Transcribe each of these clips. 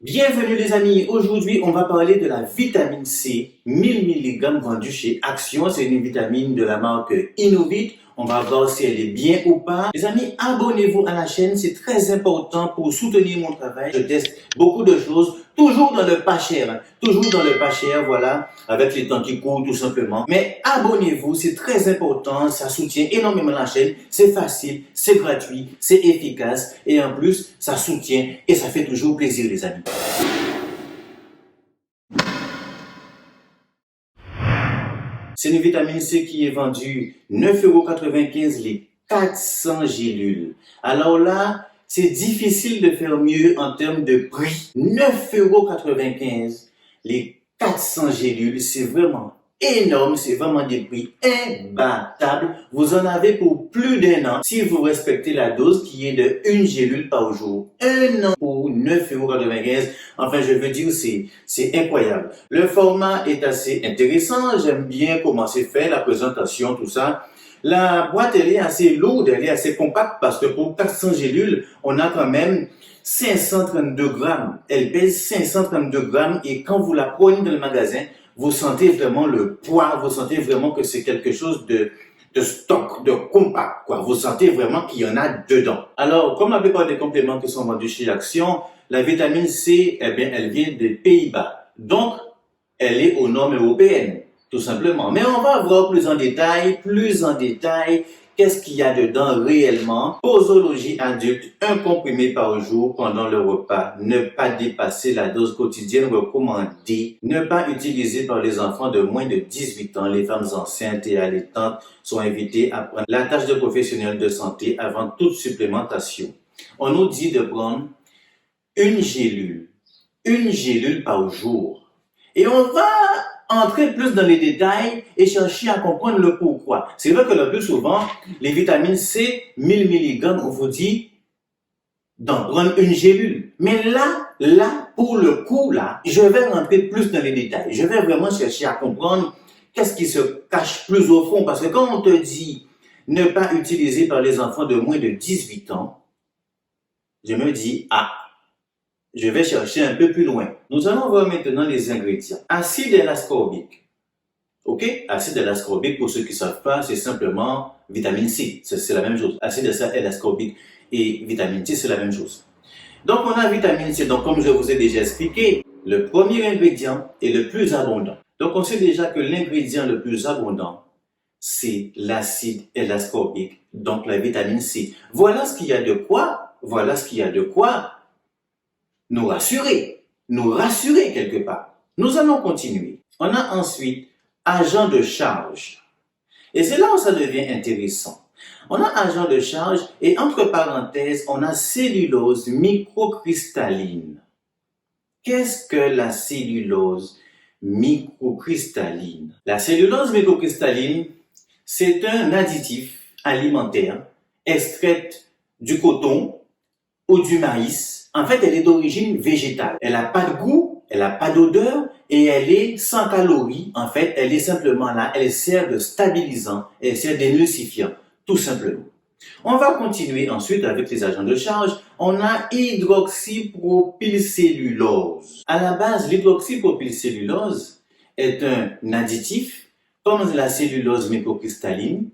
Bienvenue les amis, aujourd'hui on va parler de la vitamine C, 1000 mg vendue chez Action, c'est une vitamine de la marque Innovit. On va voir si elle est bien ou pas. Les amis, abonnez-vous à la chaîne, c'est très important pour soutenir mon travail. Je teste beaucoup de choses, toujours dans le pas cher, toujours dans le pas cher, voilà, avec les temps qui courent tout simplement. Mais abonnez-vous, c'est très important, ça soutient énormément la chaîne, c'est facile, c'est gratuit, c'est efficace et en plus, ça soutient et ça fait toujours plaisir les amis. C'est une vitamine C qui est vendue 9,95 € les 400 gélules. Alors là, c'est difficile de faire mieux en termes de prix. 9,95 € les 400 gélules, c'est vraiment énorme, c'est vraiment des prix imbattables. Vous en avez pour plus d'1 an si vous respectez la dose qui est de 1 gélule par jour. 1 an pour 9,95 €. Enfin, je veux dire, c'est incroyable. Le format est assez intéressant. J'aime bien comment c'est fait, la présentation, tout ça. La boîte, elle est assez lourde, elle est assez compacte parce que pour 400 gélules, on a quand même 532 grammes. Elle pèse 532 grammes et quand vous la prenez dans le magasin, vous sentez vraiment le poids, vous sentez vraiment que c'est quelque chose de stock, de compact, quoi. Vous sentez vraiment qu'il y en a dedans. Alors, comme la plupart des compléments qui sont vendus chez Action, la vitamine C, eh bien, elle vient des Pays-Bas. Donc, elle est aux normes européennes, tout simplement. Mais on va voir plus en détail, qu'est-ce qu'il y a dedans réellement. Posologie adulte, 1 comprimé par jour pendant le repas. Ne pas dépasser la dose quotidienne recommandée. Ne pas utiliser par les enfants de moins de 18 ans. Les femmes enceintes et allaitantes sont invitées à prendre la tâche de professionnel de santé avant toute supplémentation. On nous dit de prendre une gélule par jour. Et on va entrer plus dans les détails et chercher à comprendre le pourquoi. C'est vrai que le plus souvent, les vitamines C, 1000 mg, on vous dit d'en prendre une gélule. Mais là, pour le coup, je vais rentrer plus dans les détails. Je vais vraiment chercher à comprendre qu'est-ce qui se cache plus au fond. Parce que quand on te dit ne pas utiliser par les enfants de moins de 18 ans, je me dis, je vais chercher un peu plus loin. Nous allons voir maintenant les ingrédients. Acide L-ascorbique. Ok? Acide L-ascorbique, pour ceux qui ne savent pas, c'est simplement vitamine C. C'est la même chose. Acide L-ascorbique et vitamine C, c'est la même chose. Donc, on a vitamine C. Donc, comme je vous ai déjà expliqué, le premier ingrédient est le plus abondant. Donc, on sait déjà que l'ingrédient le plus abondant, c'est l'acide L-ascorbique, donc la vitamine C. Voilà ce qu'il y a de quoi nous rassurer quelque part. Nous allons continuer. On a ensuite agent de charge. Et c'est là où ça devient intéressant. On a agent de charge et entre parenthèses, on a cellulose microcristalline. Qu'est-ce que la cellulose microcristalline? La cellulose microcristalline, c'est un additif alimentaire extrait du coton ou du maïs. En fait, elle est d'origine végétale. Elle n'a pas de goût, elle n'a pas d'odeur et elle est sans calories. En fait, elle est simplement là, elle sert de stabilisant, elle sert d'émulsifiant, tout simplement. On va continuer ensuite avec les agents de charge. On a hydroxypropylcellulose. À la base, l'hydroxypropylcellulose est un additif comme la cellulose microcristalline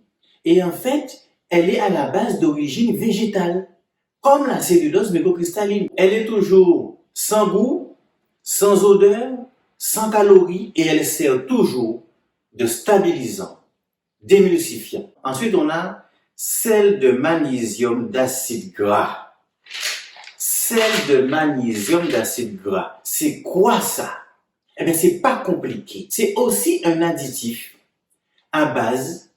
et en fait, elle est à la base d'origine végétale. Comme la cellulose microcristalline. Elle est toujours sans goût, sans odeur, sans calories et elle sert toujours de stabilisant, d'émulsifiant. Ensuite, on a sel de magnésium d'acide gras. Sel de magnésium d'acide gras. C'est quoi ça? Eh bien, c'est pas compliqué. C'est aussi un additif à base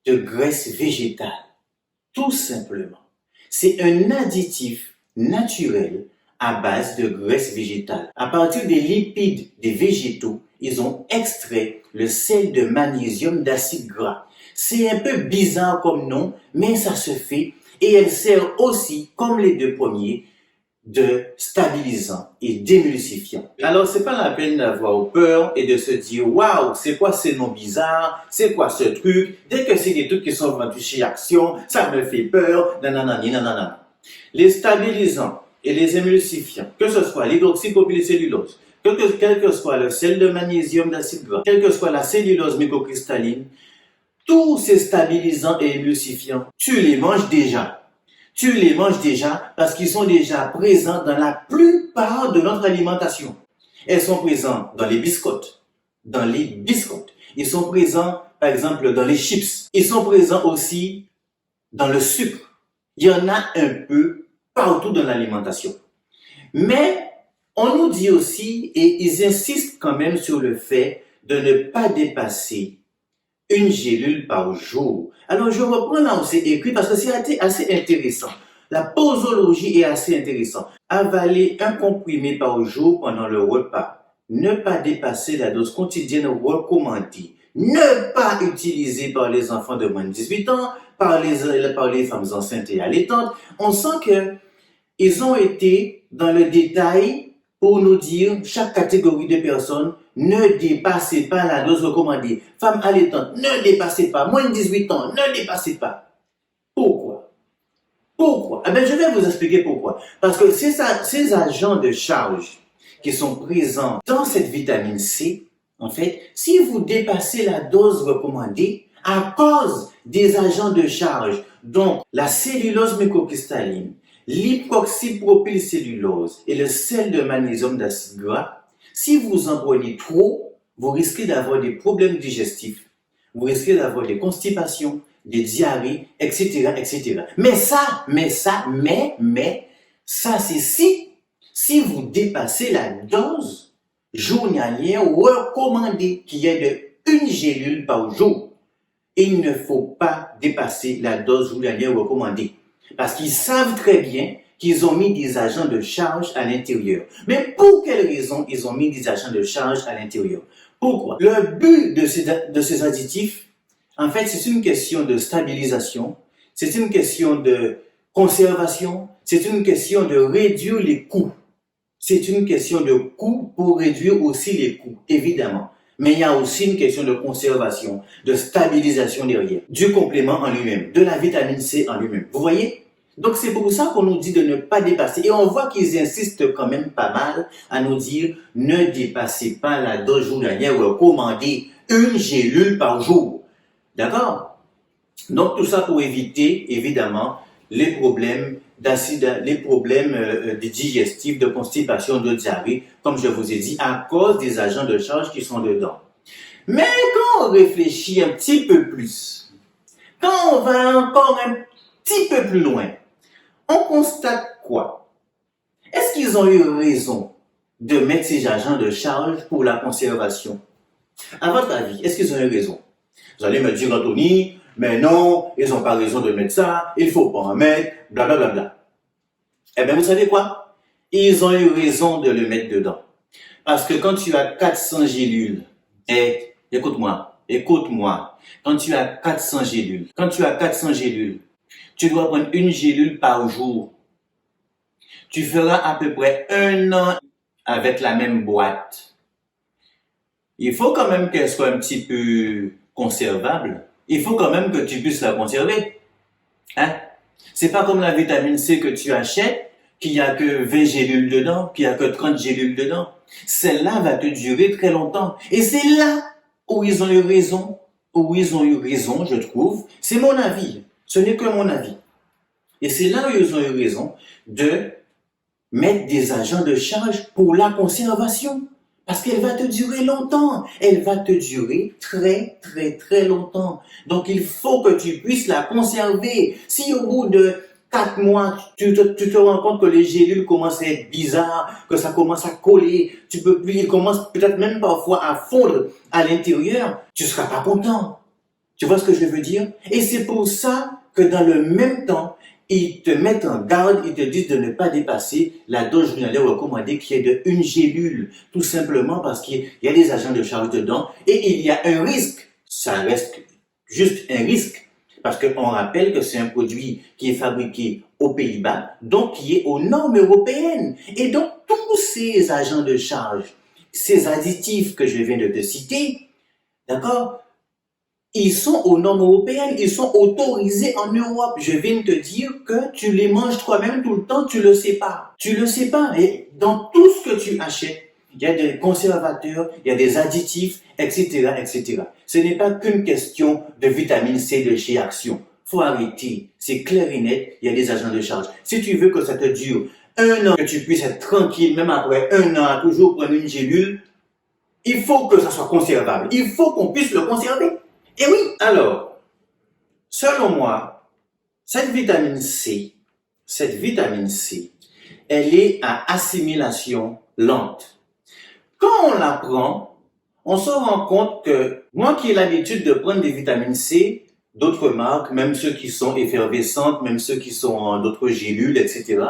de graisse végétale. Tout simplement. C'est un additif naturel à base de graisse végétale. À partir des lipides des végétaux, ils ont extrait le sel de magnésium d'acide gras. C'est un peu bizarre comme nom, mais ça se fait et elle sert aussi, comme les deux premiers, de stabilisant et d'émulsifiant. Alors, c'est pas la peine d'avoir peur et de se dire, waouh, c'est quoi ces noms bizarres? C'est quoi ce truc? Dès que c'est des trucs qui sont vendus chez Action, ça me fait peur. Non. Les stabilisants et les émulsifiants, que ce soit l'hydroxypropylcellulose, quel que soit le sel de magnésium d'acide gras, quelle que soit la cellulose microcristalline, tous ces stabilisants et émulsifiants, tu les manges déjà. Tu les manges déjà parce qu'ils sont déjà présents dans la plupart de notre alimentation. Elles sont présentes dans les biscottes, dans les biscottes. Ils sont présents, par exemple, dans les chips. Ils sont présents aussi dans le sucre. Il y en a un peu partout dans l'alimentation. Mais on nous dit aussi, et ils insistent quand même sur le fait de ne pas dépasser une gélule par jour. Alors je reprends là où c'est écrit parce que c'est assez intéressant. La posologie est assez intéressante. Avaler un comprimé par jour pendant le repas. Ne pas dépasser la dose quotidienne recommandée. Ne pas utiliser par les enfants de moins de 18 ans, par les femmes enceintes et allaitantes. On sent que ils ont été dans le détail pour nous dire chaque catégorie de personnes ne dépassez pas la dose recommandée. Femmes allaitantes, ne dépassez pas. Moins de 18 ans, ne dépassez pas. Pourquoi? Pourquoi? Eh bien, je vais vous expliquer pourquoi. Parce que ces agents de charge qui sont présents dans cette vitamine C, en fait, si vous dépassez la dose recommandée à cause des agents de charge, donc la cellulose microcristalline, l'hypoxypropylcellulose et le sel de magnésium d'acide gras, si vous en prenez trop, vous risquez d'avoir des problèmes digestifs, vous risquez d'avoir des constipations, des diarrhées, etc., etc. Mais ça, c'est si vous dépassez la dose journalière recommandée, qui est de 1 gélule par jour. Il ne faut pas dépasser la dose journalière recommandée. Parce qu'ils savent très bien qu'ils ont mis des agents de charge à l'intérieur. Mais pour quelle raison ils ont mis des agents de charge à l'intérieur? Pourquoi? Le but de ces additifs, en fait, c'est une question de stabilisation, c'est une question de conservation, c'est une question de réduire les coûts. C'est une question de coût pour réduire aussi les coûts, évidemment. Mais il y a aussi une question de conservation, de stabilisation derrière, du complément en lui-même, de la vitamine C en lui-même. Vous voyez? Donc c'est pour ça qu'on nous dit de ne pas dépasser. Et on voit qu'ils insistent quand même pas mal à nous dire ne dépassez pas la dose journalière recommandée, 1 gélule par jour. D'accord? Donc tout ça pour éviter, évidemment, les problèmes d'acide, les problèmes digestifs, de constipation, de diarrhée, comme je vous ai dit, à cause des agents de charge qui sont dedans. Mais quand on réfléchit un petit peu plus, quand on va encore un petit peu plus loin, on constate quoi? Est-ce qu'ils ont eu raison de mettre ces agents de charge pour la conservation? À votre avis, est-ce qu'ils ont eu raison? Vous allez me dire, Anthony, mais non, ils n'ont pas raison de mettre ça, il ne faut pas en mettre, blablabla. Bla, bla, bla. Eh bien, vous savez quoi? Ils ont eu raison de le mettre dedans. Parce que quand tu as 400 gélules, écoute-moi, quand tu as 400 gélules, tu dois prendre 1 gélule par jour. Tu feras à peu près 1 an avec la même boîte. Il faut quand même qu'elle soit un petit peu conservable. Il faut quand même que tu puisses la conserver. Hein? C'est pas comme la vitamine C que tu achètes, qu'il n'y a que 20 gélules dedans, qu'il n'y a que 30 gélules dedans. Celle-là va te durer très longtemps. Et c'est là où ils ont eu raison, je trouve. C'est mon avis. Ce n'est que mon avis. Et c'est là où ils ont eu raison de mettre des agents de charge pour la conservation. Parce qu'elle va te durer longtemps. Elle va te durer très, très, très longtemps. Donc, il faut que tu puisses la conserver. Si au bout de 4 mois, tu te rends compte que les gélules commencent à être bizarres, que ça commence à coller, tu peux plus, ils commencent peut-être même parfois à fondre à l'intérieur, tu seras pas content. Tu vois ce que je veux dire? Et c'est pour ça que dans le même temps, ils te mettent en garde, ils te disent de ne pas dépasser la dose journalière recommandée qui est de 1 gélule. Tout simplement parce qu'il y a des agents de charge dedans et il y a un risque. Ça reste juste un risque. Parce qu'on rappelle que c'est un produit qui est fabriqué aux Pays-Bas, donc qui est aux normes européennes. Et donc tous ces agents de charge, ces additifs que je viens de te citer, d'accord, Ils sont aux normes européennes, ils sont autorisés en Europe. Je viens de te dire que tu les manges toi-même tout le temps, tu le sais pas. Tu le sais pas. Et dans tout ce que tu achètes, il y a des conservateurs, il y a des additifs, etc., etc. Ce n'est pas qu'une question de vitamine C de chez Action. Faut arrêter. C'est clair et net, il y a des agents de charge. Si tu veux que ça te dure 1 an, que tu puisses être tranquille, même après 1 an, à toujours prendre une gélule, il faut que ça soit conservable. Il faut qu'on puisse le conserver. Et oui, alors, selon moi, cette vitamine C, elle est à assimilation lente. Quand on la prend, on se rend compte que moi qui ai l'habitude de prendre des vitamines C, d'autres marques, même ceux qui sont effervescentes, même ceux qui sont en d'autres gélules, etc.,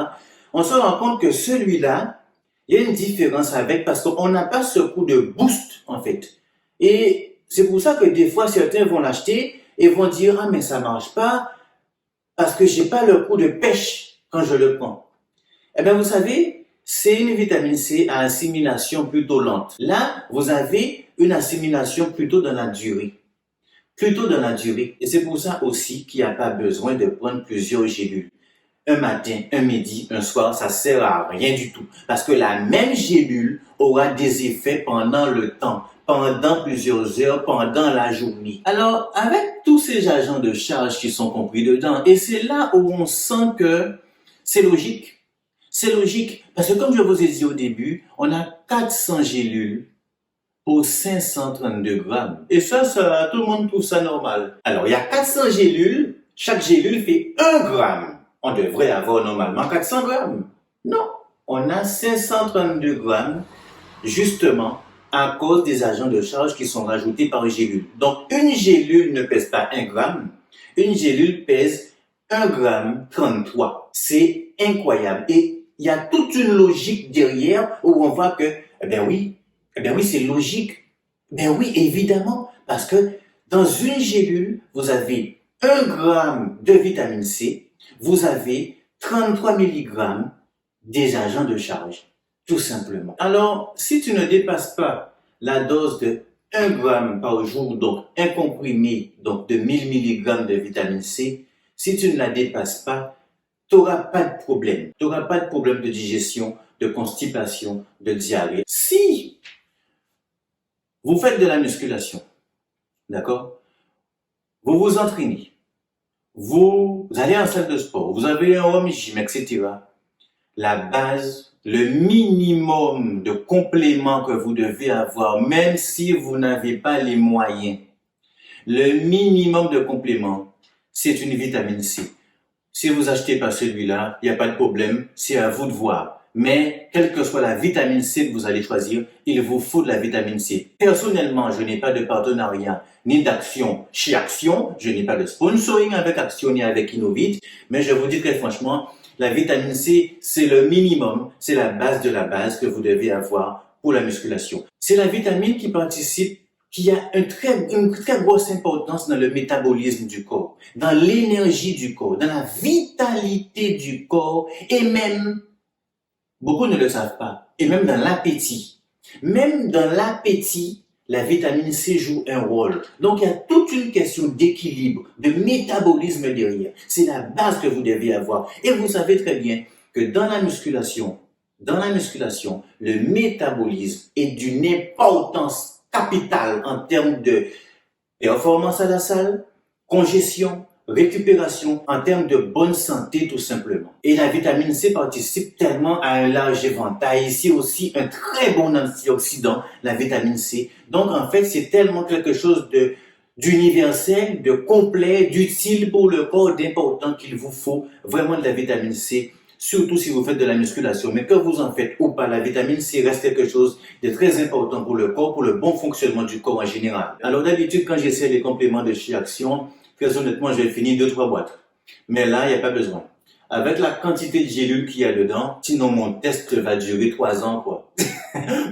on se rend compte que celui-là, il y a une différence avec parce qu'on n'a pas ce coup de boost, en fait. Et c'est pour ça que des fois, certains vont l'acheter et vont dire, ah, mais ça marche pas parce que j'ai pas le coup de pêche quand je le prends. Eh bien, vous savez, c'est une vitamine C à assimilation plutôt lente. Là, vous avez une assimilation plutôt dans la durée. Plutôt dans la durée. Et c'est pour ça aussi qu'il n'y a pas besoin de prendre plusieurs gélules. Un matin, un midi, un soir, ça sert à rien du tout. Parce que la même gélule aura des effets pendant le temps, pendant plusieurs heures, pendant la journée. Alors, avec tous ces agents de charge qui sont compris dedans, et c'est là où on sent que c'est logique. C'est logique. Parce que comme je vous ai dit au début, on a 400 gélules pour 532 grammes. Et ça, tout le monde trouve ça normal. Alors, il y a 400 gélules. Chaque gélule fait 1 gramme. On devrait avoir normalement 400 grammes. Non, on a 532 grammes, justement, à cause des agents de charge qui sont rajoutés par gélule. Donc, une gélule ne pèse pas 1 gramme. Une gélule pèse 1 gramme 33. C'est incroyable. Et il y a toute une logique derrière où on voit que, oui, c'est logique. Oui, évidemment, parce que dans une gélule, vous avez 1 gramme de vitamine C, vous avez 33 mg des agents de charge, tout simplement. Alors, si tu ne dépasses pas la dose de 1 gramme par jour, donc un comprimé donc de 1000 mg de vitamine C, si tu ne la dépasses pas, tu n'auras pas de problème. Tu n'auras pas de problème de digestion, de constipation, de diarrhée. Si vous faites de la musculation, d'accord? Vous vous entraînez. Vous allez en salle de sport, vous avez un home gym, etc. La base, le minimum de compléments que vous devez avoir, même si vous n'avez pas les moyens, le minimum de compléments, c'est une vitamine C. Si vous achetez pas celui-là, il n'y a pas de problème, c'est à vous de voir. Mais, quelle que soit la vitamine C que vous allez choisir, il vous faut de la vitamine C. Personnellement, je n'ai pas de partenariat ni d'action chez Action. Je n'ai pas de sponsoring avec Action ni avec Innovit. Mais je vous dis très franchement, la vitamine C, c'est le minimum, c'est la base de la base que vous devez avoir pour la musculation. C'est la vitamine qui a une très grosse importance dans le métabolisme du corps, dans l'énergie du corps, dans la vitalité du corps et même, beaucoup ne le savent pas, et même dans l'appétit. Même dans l'appétit, la vitamine C joue un rôle. Donc, il y a toute une question d'équilibre, de métabolisme derrière. C'est la base que vous devez avoir. Et vous savez très bien que dans la musculation, le métabolisme est d'une importance capitale en termes de performance à la salle, congestion, récupération, en termes de bonne santé tout simplement. Et la vitamine C participe tellement à un large éventail. C'est aussi un très bon antioxydant, la vitamine C. Donc en fait, c'est tellement quelque chose d'universel, de complet, d'utile pour le corps, d'important qu'il vous faut vraiment de la vitamine C. Surtout si vous faites de la musculation, mais que vous en faites ou pas, la vitamine C reste quelque chose de très important pour le corps, pour le bon fonctionnement du corps en général. Alors d'habitude, quand j'essaie les compléments de chez Action, très honnêtement, j'ai fini 2-3 boîtes. Mais là, il n'y a pas besoin. Avec la quantité de gélules qu'il y a dedans, sinon mon test va durer 3 ans, quoi.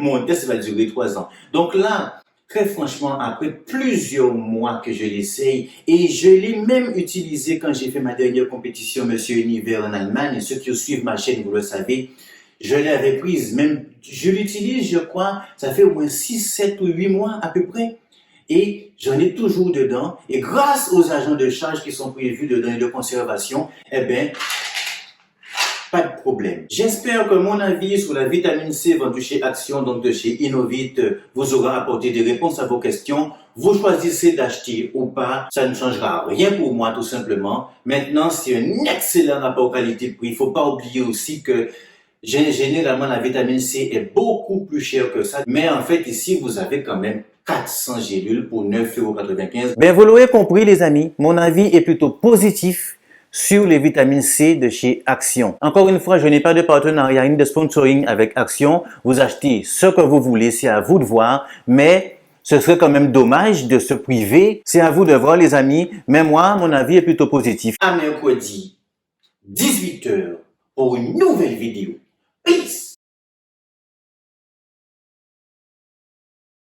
Mon test va durer 3 ans. Donc là, très franchement, après plusieurs mois que je l'essaye, et je l'ai même utilisé quand j'ai fait ma dernière compétition Monsieur Univers en Allemagne, et ceux qui suivent ma chaîne, vous le savez, je l'ai reprise, même, je l'utilise, je crois, ça fait au moins 6, 7 ou 8 mois à peu près. et j'en ai toujours dedans. Et grâce aux agents de charge qui sont prévus dedans et de conservation, eh ben, pas de problème. J'espère que mon avis sur la vitamine C vendue chez Action, donc de chez Innovit, vous aura apporté des réponses à vos questions. Vous choisissez d'acheter ou pas, ça ne changera rien pour moi tout simplement. Maintenant, c'est un excellent rapport qualité-prix. Il faut pas oublier aussi que généralement la vitamine C est beaucoup plus chère que ça. Mais en fait, ici, vous avez quand même 400 gélules pour 9,95 €. Ben, vous l'aurez compris les amis, mon avis est plutôt positif sur les vitamines C de chez Action. Encore une fois, je n'ai pas de partenariat ni de sponsoring avec Action. Vous achetez ce que vous voulez, c'est à vous de voir, mais ce serait quand même dommage de se priver. C'est à vous de voir les amis, mais moi, mon avis est plutôt positif. À mercredi, 18 h pour une nouvelle vidéo.